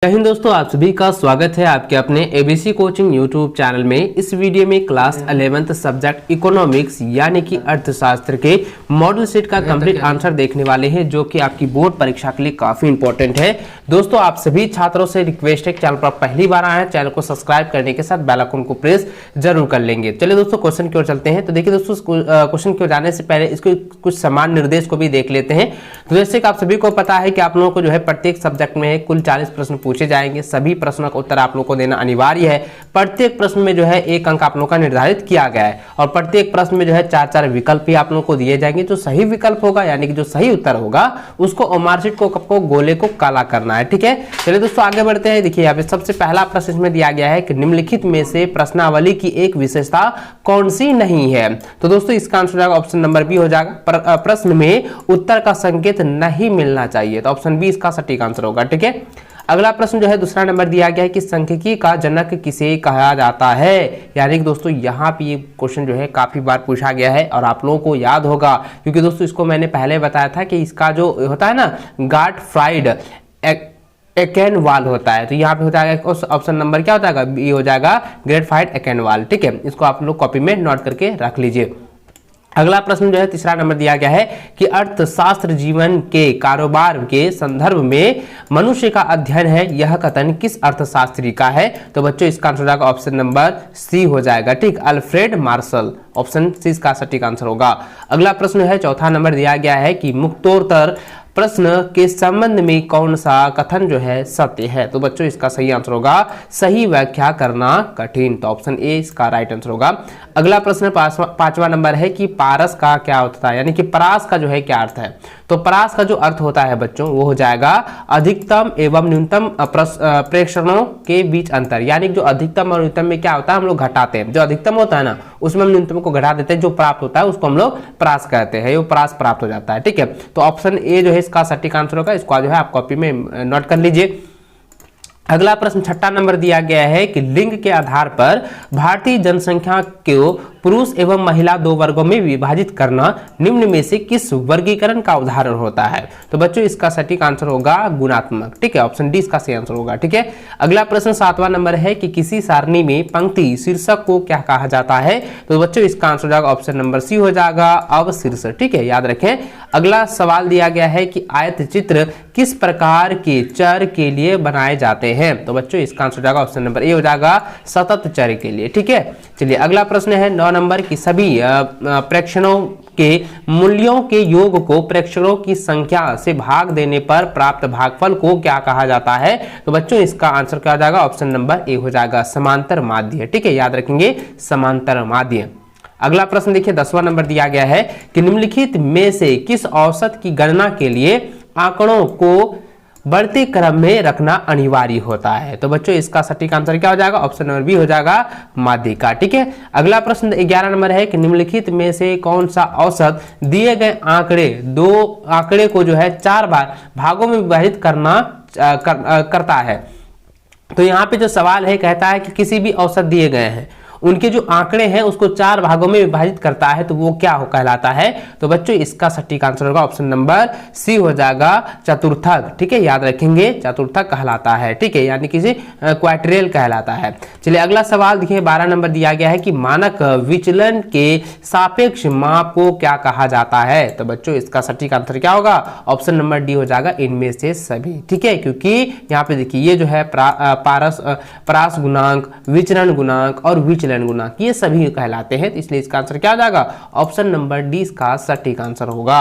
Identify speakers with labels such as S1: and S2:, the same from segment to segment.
S1: जय हिंद दोस्तों, आप सभी का स्वागत है आपके अपने एबीसी कोचिंग यूट्यूब चैनल में। इस वीडियो में क्लास 11th सब्जेक्ट इकोनॉमिक्स यानी कि अर्थशास्त्र के मॉडल सेट का कंप्लीट आंसर देखने वाले हैं, जो कि आपकी बोर्ड परीक्षा के लिए काफी इंपॉर्टेंट है। दोस्तों, आप सभी छात्रों से रिक्वेस्ट है, चैनल पर पहली बार आए हैं चैनल को सब्सक्राइब करने के साथ बेल आइकन को प्रेस जरूर कर लेंगे। चलिए दोस्तों, क्वेश्चन की ओर चलते हैं। तो देखिए दोस्तों, क्वेश्चन की ओर जाने से पहले इसको कुछ समान निर्देश को भी देख लेते हैं। तो जैसे कि आप सभी को पता है कि आप लोगों को जो है प्रत्येक सब्जेक्ट में कुल 40 प्रश्न पूछे जाएंगे। सभी प्रश्नों का उत्तर आप लोगों को देना अनिवार्य है। प्रत्येक प्रश्न में जो है 1 अंक आप लोगों का निर्धारित किया गया है और प्रत्येक प्रश्न में जो है 4-4 विकल्प भी आप लोगों को दिए जाएंगे। जो सही विकल्प होगा यानी कि जो सही उत्तर होगा उसको मार्कशीट को गोले को काला करना है। ठीक है, चलिए दोस्तों आगे बढ़ते हैं। देखिए यहाँ पे सबसे पहला प्रश्न इसमें दिया गया है कि निम्नलिखित में से प्रश्नावली की एक विशेषता कौन सी नहीं है। तो दोस्तों इसका आंसर हो जाएगा ऑप्शन नंबर बी हो जाएगा। प्रश्न में उत्तर का संकेत नहीं मिलना चाहिए, तो ऑप्शन बी इसका सटीक आंसर होगा। ठीक है, अगला प्रश्न जो है दूसरा नंबर दिया गया है कि सांख्यिकी का जनक किसे कहा जाता है। यानी कि दोस्तों यहाँ पे ये क्वेश्चन जो है काफी बार पूछा गया है और आप लोगों को याद होगा, क्योंकि दोस्तों इसको मैंने पहले बताया था कि इसका जो होता है ना गाटफ्राइड एकेनवाल होता है। तो यहाँ पे हो जाएगा ऑप्शन नंबर क्या हो जाएगा, बी हो जाएगा ग्रेटफाइड एकेनवाल। ठीक है, इसको आप लोग कॉपी में नोट करके रख लीजिए। अगला प्रश्न जो है तीसरा नंबर दिया गया है कि अर्थशास्त्र जीवन के कारोबार के संदर्भ में मनुष्य का अध्ययन है, यह कथन किस अर्थशास्त्री का है। तो बच्चों इसका आंसर होगा ऑप्शन नंबर सी हो जाएगा। ठीक, अल्फ्रेड मार्शल, ऑप्शन सी इसका सटीक आंसर होगा। अगला प्रश्न है चौथा नंबर दिया गया है कि मुक्तोत्तर प्रश्न के संबंध में कौन सा कथन जो है सत्य है। तो बच्चों इसका सही आंसर होगा सही व्याख्या करना कठिन, तो ऑप्शन ए इसका राइट आंसर होगा। अगला प्रश्न पांचवा नंबर है कि पारस का क्या होता है, यानी कि परास का जो है क्या अर्थ है। तो परास का जो अर्थ होता है बच्चों वो हो जाएगा अधिकतम एवं न्यूनतम प्रेक्षणों के बीच अंतर। यानी जो अधिकतम और न्यूनतम में क्या होता है हम लोग घटाते हैं, जो अधिकतम होता है ना उसमें हम न्यूनतम को घटा देते हैं, जो प्राप्त होता है उसको हम लोग परास कहते हैं, वो परास प्राप्त हो जाता है। ठीक है, तो ऑप्शन ए जो है इसका सटीक आंसर होगा। इसको जो है आप कॉपी में नोट कर लीजिए। अगला प्रश्न छठा नंबर दिया गया है कि लिंग के आधार पर भारतीय जनसंख्या को पुरुष एवं महिला 2 वर्गों में विभाजित करना निम्न में से किस वर्गीकरण का उदाहरण होता है। तो बच्चों इसका सटीक आंसर होगा गुणात्मक। ठीक है, ऑप्शन डी इसका सही आंसर होगा। ठीक है, अगला प्रश्न 7वां नंबर है कि किसी सारणी में पंक्ति शीर्षक को क्या कहा जाता है। तो बच्चों इसका आंसर हो जाएगा ऑप्शन नंबर सी हो जाएगा अवशीर्ष। ठीक है, याद रखें। अगला सवाल दिया गया है कि आयत चित्र किस प्रकार के चर के लिए बनाए जाते हैं। तो बच्चों इसका आंसर हो जाएगा ऑप्शन नंबर ए हो जाएगा सतत चर के लिए। ठीक है, चलिए अगला प्रश्न है 9 नंबर की सभी प्रेक्षणों के मूल्यों के योग को प्रेक्षणों की संख्या से भाग देने पर प्राप्त भागफल को क्या कहा जाता है। तो बच्चों इसका आंसर क्या हो जाएगा, ऑप्शन नंबर ए हो जाएगा समांतर माध्य। ठीक है, याद रखेंगे समांतर माध्य। अगला प्रश्न देखिए 10वां नंबर दिया गया है कि निम्नलिखित में से किस औसत की गणना के लिए आंकड़ों को बढ़ते क्रम में रखना अनिवार्य होता है। तो बच्चों इसका सटीक आंसर क्या हो जाएगा, ऑप्शन नंबर बी हो जाएगा माध्यिका। ठीक है, अगला प्रश्न 11 नंबर है कि निम्नलिखित में से कौन सा औसत दिए गए आंकड़े को जो है 4 भागों में विभाजित करता है। तो यहाँ पे जो सवाल है कहता है कि किसी भी औसत दिए गए हैं उनके जो आंकड़े हैं उसको 4 भागों में विभाजित करता है, तो वो क्या कहलाता है। तो बच्चों इसका सटीक आंसर होगा ऑप्शन नंबर सी हो जाएगा चतुर्थक। ठीक है, याद रखेंगे चतुर्थक कहलाता है। ठीक है, यानी किसी क्वाड्रिल कहलाता है। चलिए अगला सवाल देखिए 12 नंबर दिया गया है कि मानक विचलन के सापेक्ष माप को क्या कहा जाता है। तो बच्चों इसका सटीक आंसर क्या होगा, ऑप्शन नंबर डी हो जाएगा इनमें से सभी। ठीक है, क्योंकि यहाँ पे देखिए ये जो है परास गुणांक, विचरण गुणांक और विचलन गुणांक ये सभी कहलाते हैं, तो इसलिए इसका आंसर क्या हो जाएगा, ऑप्शन नंबर डी इसका सटीक आंसर होगा।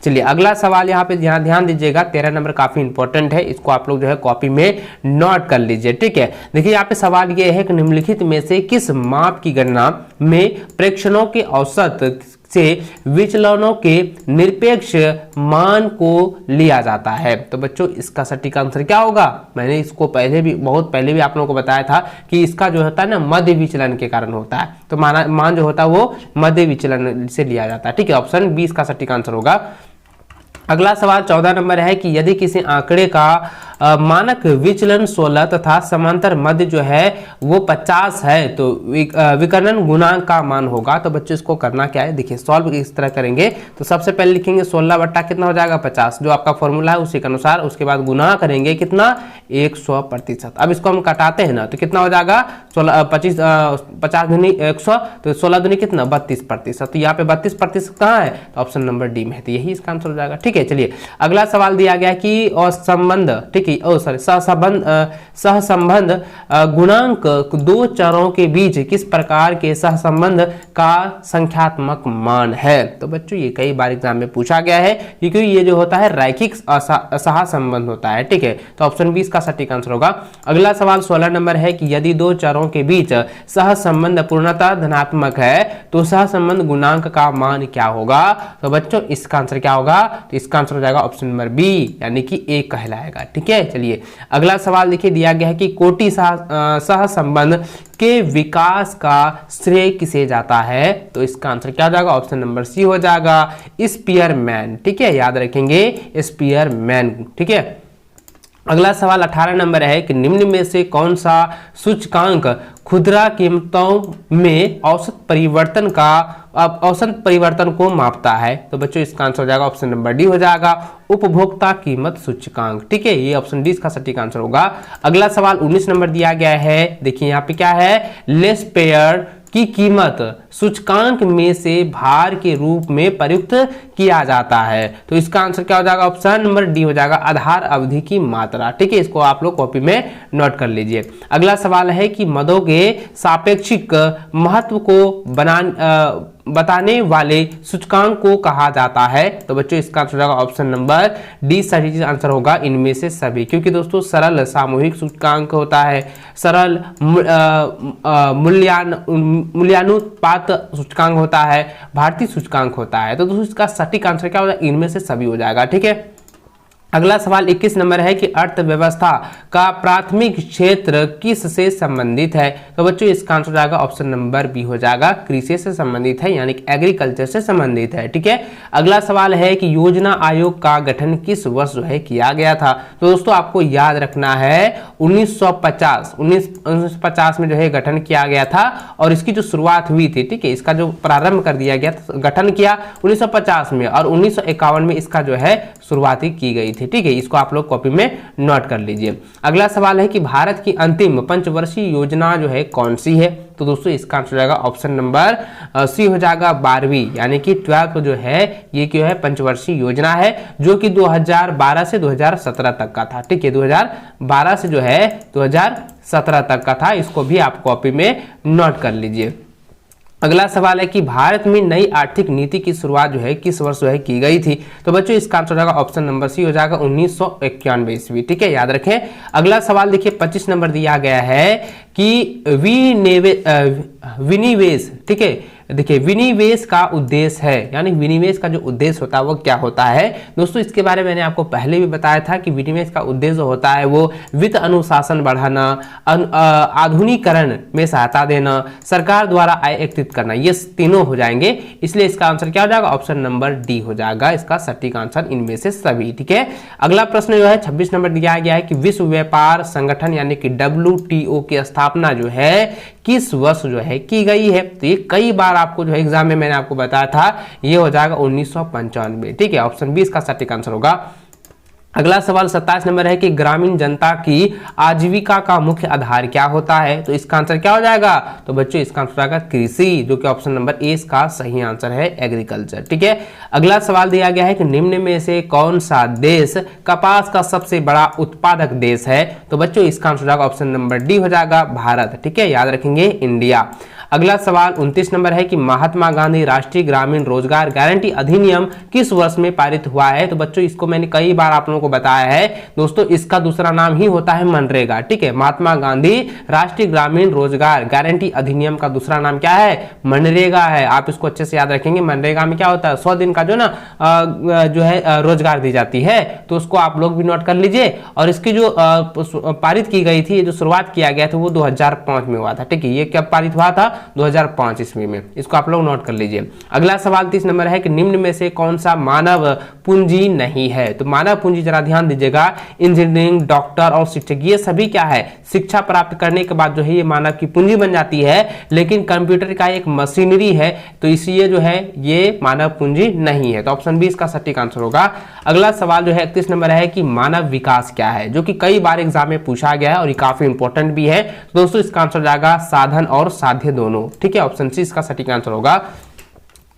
S1: चलिए अगला सवाल यहाँ पे ध्यान दीजिएगा, 13 नंबर काफी इंपॉर्टेंट है, इसको आप लोग जो है कॉपी में नोट कर लीजिए। ठीक है, देखिए यहाँ पे सवाल ये है कि निम्नलिखित में से किस माप की गणना में प्रेक्षणों के औसत से विचलनों के निरपेक्ष मान को लिया जाता है। तो बच्चों इसका सटीक आंसर क्या होगा, मैंने इसको बहुत पहले भी आप लोगों को बताया था कि इसका जो होता है ना मध्य विचलन के कारण होता है, तो मान जो होता है वो मध्य विचलन से लिया जाता है। ठीक है, ऑप्शन बी इसका सटीक आंसर होगा। अगला सवाल 14 नंबर है कि यदि किसी आंकड़े का मानक विचलन 16 तथा समांतर मध्य जो है वो 50 है तो विकर्ण गुणांक का मान होगा। तो बच्चों इसको करना क्या है, देखिए सॉल्व इस तरह करेंगे। तो सबसे पहले लिखेंगे 16 बट्टा कितना हो जाएगा 50, जो आपका फॉर्मूला है उसी के अनुसार। उसके बाद गुना करेंगे कितना 100%। अब इसको हम कटाते हैं ना तो कितना हो जाएगा 50 दूनी 100, तो 16 दूनी कितना 32%। तो यहाँ पे 32% कहाँ है, तो ऑप्शन नंबर डी में है, तो यही इसका आंसर हो जाएगा। ठीक है, चलिए अगला सवाल दिया गया कि संबंध, ठीक है सहसंबंध गुणांक दो चरों के बीच किस प्रकार के सहसंबंध का संख्यात्मक मान है। तो बच्चों ये कई बार एग्जाम में पूछा गया है क्योंकि ये जो होता है रैखिक सहसंबंध होता है। ठीक है, तो ऑप्शन 20 का सटीक आंसर होगा। अगला सवाल 16 नंबर है कि यदि दो चरों के बीच सहसंबंध पूर्णतः धनात्मक है तो सहसंबंध गुणांक का मान क्या होगा। तो बच्चों इसका आंसर क्या होगा, तो इसका आंसर हो जाएगा ऑप्शन नंबर बी यानी कि ए कहलाएगा। ठीक है, चलिए अगला सवाल देखिए दिया गया है कि कोटि सहसंबंध के विकास का श्रेय किसे जाता है। तो इसका आंसर क्या हो जाएगा, ऑप्शन नंबर सी हो जाएगा स्पीयरमैन। ठीक है, याद रखेंगे स्पीयरमैन। ठीक है, अगला सवाल 18 नंबर है कि निम्न में से कौन सा सूचकांक खुदरा कीमतों में औसत परिवर्तन को मापता है। तो बच्चों इसका आंसर हो जाएगा ऑप्शन नंबर डी हो जाएगा उपभोक्ता कीमत सूचकांक। ठीक है, ये ऑप्शन डी इसका सटीक आंसर होगा। अगला सवाल 19 नंबर दिया गया है, देखिए यहाँ पे क्या है, लेस पेयर की कीमत सूचकांक में से भार के रूप में प्रयुक्त किया जाता है। तो इसका आंसर क्या हो जाएगा, ऑप्शन नंबर डी हो जाएगा आधार अवधि की मात्रा। ठीक है, इसको आप लोग कॉपी में नोट कर लीजिए। अगला सवाल है कि मदों के सापेक्षिक महत्व को बताने वाले सूचकांक को कहा जाता है। तो बच्चों इसका आंसर होगा ऑप्शन नंबर डी सही आंसर होगा इनमें से सभी, क्योंकि दोस्तों सरल सामूहिक सूचकांक होता है, सरल मूल्यानुपात सूचकांक होता है, भारतीय सूचकांक होता है। तो दोस्तों इसका सटीक आंसर क्या होगा, इनमें से सभी हो जाएगा। ठीक है, अगला सवाल 21 नंबर है कि अर्थव्यवस्था का प्राथमिक क्षेत्र किस से संबंधित है। तो बच्चों इसका आंसर जाएगा ऑप्शन नंबर बी हो जाएगा कृषि से संबंधित है, यानी कि एग्रीकल्चर से संबंधित है। ठीक है, अगला सवाल है कि योजना आयोग का गठन किस वर्ष जो है किया गया था। तो दोस्तों आपको याद रखना है 1950 में जो है गठन किया गया था और इसकी जो शुरुआत हुई थी, ठीक है, इसका जो प्रारंभ कर दिया गया, गठन किया 1950 में और 1951 में इसका जो है शुरुआती की गई थी। ठीक है, इसको आप लोग कॉपी में नोट कर लीजिए। अगला सवाल है कि भारत की अंतिम पंचवर्षीय योजना जो है कौन सी है। तो दोस्तों इसका आंसर हो जाएगा ऑप्शन नंबर सी हो जाएगा 12वीं, यानी कि 12 जो है ये क्यों है पंचवर्षीय योजना है, जो कि 2012 से 2017 तक का था। ठीक है, 2012 से जो है 2017 तक का था, इसको भी आप कॉपी में नोट कर लीजिए। अगला सवाल है कि भारत में नई आर्थिक नीति की शुरुआत जो है किस वर्ष जो है की गई थी। तो बच्चों इसका आंसर हो जाएगा ऑप्शन नंबर सी हो जाएगा 1991 ईस्वी। ठीक है, याद रखें। अगला सवाल देखिए 25 नंबर दिया गया है कि विनिवेश, ठीक है, देखिए विनिवेश का उद्देश्य है, यानी विनिवेश का जो उद्देश्य होता है वो क्या होता है। दोस्तों इसके बारे में मैंने आपको पहले भी बताया था कि विनिवेश का उद्देश्य होता है वो वित्त अनुशासन बढ़ाना, आधुनिकीकरण में सहायता देना, सरकार द्वारा आय एकत्रित करना, ये तीनों हो जाएंगे। इसलिए इसका आंसर क्या हो जाएगा, ऑप्शन नंबर डी हो जाएगा इसका सटीक आंसर इनमें से सभी। ठीक है, अगला प्रश्न जो है 26 नंबर दिया गया है कि विश्व व्यापार संगठन यानी कि WTO की स्थापना जो है किस वर्ष जो है की गई है। तो ये कई बार आपको जो है एग्जाम में मैंने आपको बताया था, ये हो जाएगा 1995। ठीक है, ऑप्शन 20 का सटीक आंसर होगा। अगला सवाल 27 नंबर है कि ग्रामीण जनता की आजीविका का मुख्य आधार क्या होता है। तो इसका आंसर क्या हो जाएगा, तो बच्चों इसका आंसर आएगा कृषि, जो कि ऑप्शन नंबर ए का सही आंसर है एग्रीकल्चर। ठीक है, अगला सवाल दिया गया है कि निम्न में से कौन सा देश कपास का सबसे बड़ा उत्पादक देश है। तो बच्चों इसका आंसर जाएगा ऑप्शन नंबर डी हो जाएगा भारत। ठीक है, याद रखेंगे इंडिया। अगला सवाल 29 नंबर है कि महात्मा गांधी राष्ट्रीय ग्रामीण रोजगार गारंटी अधिनियम किस वर्ष में पारित हुआ है। तो बच्चों इसको मैंने कई बार आप लोगों को बताया है दोस्तों, इसका दूसरा नाम ही होता है मनरेगा। ठीक है, महात्मा गांधी राष्ट्रीय ग्रामीण रोजगार गारंटी अधिनियम का दूसरा नाम क्या है, मनरेगा है। आप इसको अच्छे से याद रखेंगे। मनरेगा में क्या होता है 100 दिन का जो है रोजगार दी जाती है, तो उसको आप लोग भी नोट कर लीजिए। और इसकी जो पारित की गई थी, जो शुरुआत किया गया था वो 2005 में हुआ था। ठीक है, ये कब पारित हुआ था, 2005 ईस्वी में। इसको आप लोग नोट कर लीजिए। अगला सवाल 30 नंबर है कि निम्न में से कौन सा मानव पूंजी नहीं है। तो मानव पूंजी जरा ध्यान दीजिएगा, इंजीनियरिंग, डॉक्टर और शिक्षक, ये सभी क्या है, शिक्षा प्राप्त करने के बाद जो है ये मानव की पूंजी बन जाती है, लेकिन कंप्यूटर का एक मशीनरी है, तो इसलिए जो है ये मानव पूंजी नहीं है। तो ऑप्शन बी इसका सटीक आंसर होगा। अगला सवाल जो है 31 नंबर है कि मानव विकास क्या है, जो कि कई बार एग्जाम में पूछा गया है और ये काफी इंपॉर्टेंट भी है। तो दोस्तों इसका आंसर जाएगा साधन और साध्य दोनों, ठीक है, ऑप्शन सी इसका सटीक आंसर होगा।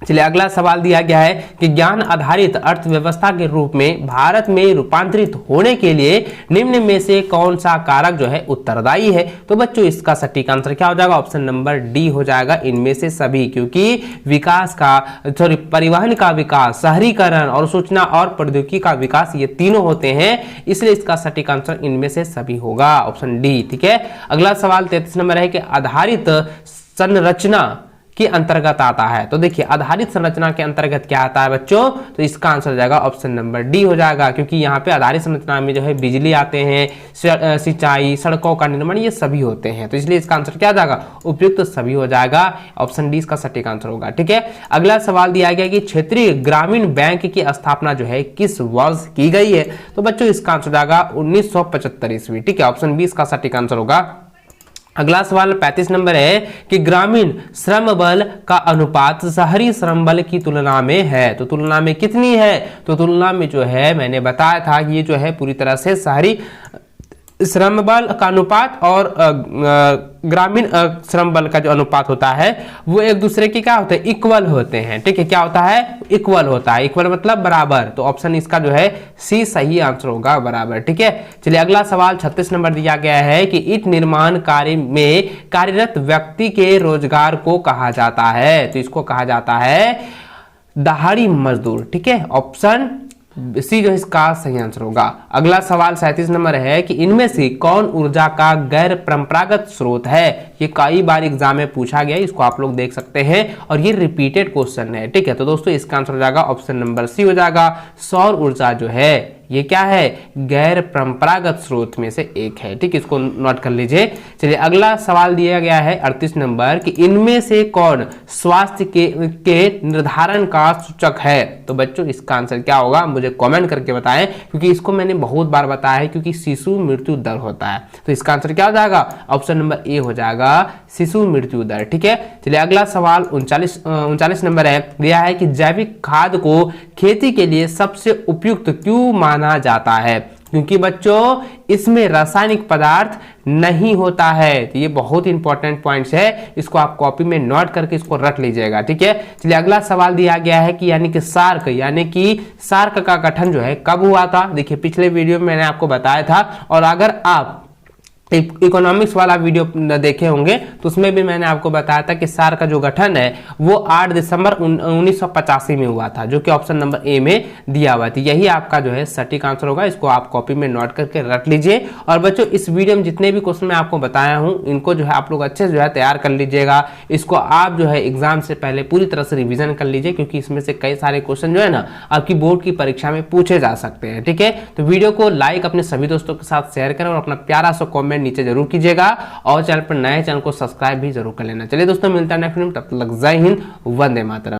S1: चलिए अगला सवाल दिया गया है कि ज्ञान आधारित अर्थव्यवस्था के रूप में भारत में रूपांतरित होने के लिए निम्न में से कौन सा कारक जो है उत्तरदायी है। तो बच्चों इसका सटीक आंसर क्या हो जाएगा, ऑप्शन नंबर डी हो जाएगा, इनमें से सभी, क्योंकि विकास का परिवहन का विकास, शहरीकरण और सूचना और प्रौद्योगिकी का विकास, ये तीनों होते हैं, इसलिए इसका सटीक आंसर इनमें से सभी होगा, ऑप्शन डी, ठीक है। अगला सवाल 33 नंबर है कि आधारित संरचना के अंतर्गत आता है। तो देखिए आधारित संरचना के अंतर्गत क्या आता है बच्चों, तो इसका आंसर जाएगा ऑप्शन नंबर डी हो जाएगा, क्योंकि यहाँ पे आधारित संरचना में जो है बिजली आते हैं, सिंचाई, सड़कों का निर्माण, ये सभी होते हैं, तो इसलिए इसका आंसर क्या जाएगा, उपयुक्त सभी हो जाएगा, ऑप्शन डी इसका सटीक आंसर होगा, ठीक है। अगला सवाल दिया गया कि क्षेत्रीय ग्रामीण बैंक की स्थापना जो है किस वर्ष की गई है। तो बच्चों इसका आंसर जाएगा 1975 ईस्वी, ठीक है, ऑप्शन बी इसका सटीक आंसर होगा। अगला सवाल 35 नंबर है कि ग्रामीण श्रम बल का अनुपात शहरी श्रम बल की तुलना में है। तो तुलना में कितनी है, तो तुलना में जो है मैंने बताया था ये जो है पूरी तरह से शहरी श्रम बल का अनुपात और ग्रामीण श्रम बल का जो अनुपात होता है वो एक दूसरे के क्या होते हैं, इक्वल होते हैं, ठीक है, क्या होता है, इक्वल होता है, इक्वल मतलब बराबर, तो ऑप्शन इसका जो है सी सही आंसर होगा, बराबर, ठीक है। चलिए अगला सवाल 36 नंबर दिया गया है कि ईंट निर्माण कार्य में कार्यरत व्यक्ति के रोजगार को कहा जाता है। तो इसको कहा जाता है दहाड़ी मजदूर, ठीक है, ऑप्शन सी जो इसका सही आंसर होगा। अगला सवाल 37 नंबर है कि इनमें से कौन ऊर्जा का गैर परंपरागत स्रोत है। ये कई बार एग्जाम में पूछा गया, इसको आप लोग देख सकते हैं और ये रिपीटेड क्वेश्चन है, ठीक है। तो दोस्तों इसका आंसर हो जाएगा ऑप्शन नंबर सी हो जाएगा, सौर ऊर्जा जो है ये क्या है, गैर परंपरागत स्रोत में से एक है, ठीक है, इसको नोट कर लीजिए। चलिए अगला सवाल दिया गया है 38 नंबर कि इनमें से कौन स्वास्थ्य के निर्धारण का सूचक है। तो बच्चों इसका आंसर क्या होगा, मुझे कमेंट करके बताएं, क्योंकि इसको मैंने बहुत बार बताया है, क्योंकि शिशु मृत्यु दर होता है। तो इसका आंसर क्या हो जाएगा, ऑप्शन नंबर ए हो जाएगा, शिशु मृत्यु दर, ठीक है। चलिए अगला सवाल 39 नंबर है, दिया है कि जैविक खाद को खेती के लिए सबसे उपयुक्त क्यों माना जाता है। क्योंकि बच्चों इसमें रासायनिक पदार्थ नहीं होता है। तो ये बहुत इंपॉर्टेंट पॉइंट्स है, इसको आप कॉपी में नोट करके इसको रख लीजिएगा, ठीक है। चलिए अगला सवाल दिया गया है कि यानी कि सार्क का गठन जो है कब हुआ था। देखिए पिछले वीडियो में मैंने आपको बताया था, और अगर आप इकोनॉमिक्स वाला वीडियो देखे होंगे तो उसमें भी मैंने आपको बताया था कि सार्क का जो गठन है वो 8 दिसंबर 1985 में हुआ था, जो कि ऑप्शन नंबर ए में दिया हुआ था। यही आपका जो है सटीक आंसर होगा, इसको आप कॉपी में नोट करके रख लीजिए। और बच्चों इस वीडियो में जितने भी क्वेश्चन मैं आपको बताया हूं इनको जो है आप लोग अच्छे से जो है तैयार कर लीजिएगा। इसको आप जो है एग्जाम से पहले पूरी तरह से रिविजन कर लीजिए, क्योंकि इसमें से कई सारे क्वेश्चन जो है ना आपकी बोर्ड की परीक्षा में पूछे जा सकते हैं, ठीक है। तो वीडियो को लाइक अपने सभी दोस्तों के साथ शेयर करें और अपना प्यारा सा कॉमेंट नीचे जरूर कीजिएगा, और चैनल पर नए चैनल को सब्सक्राइब भी जरूर कर लेना। चलिए दोस्तों मिलता है नेक्स्ट वीडियो में, तब तक जय हिंद, वंदे मातरम।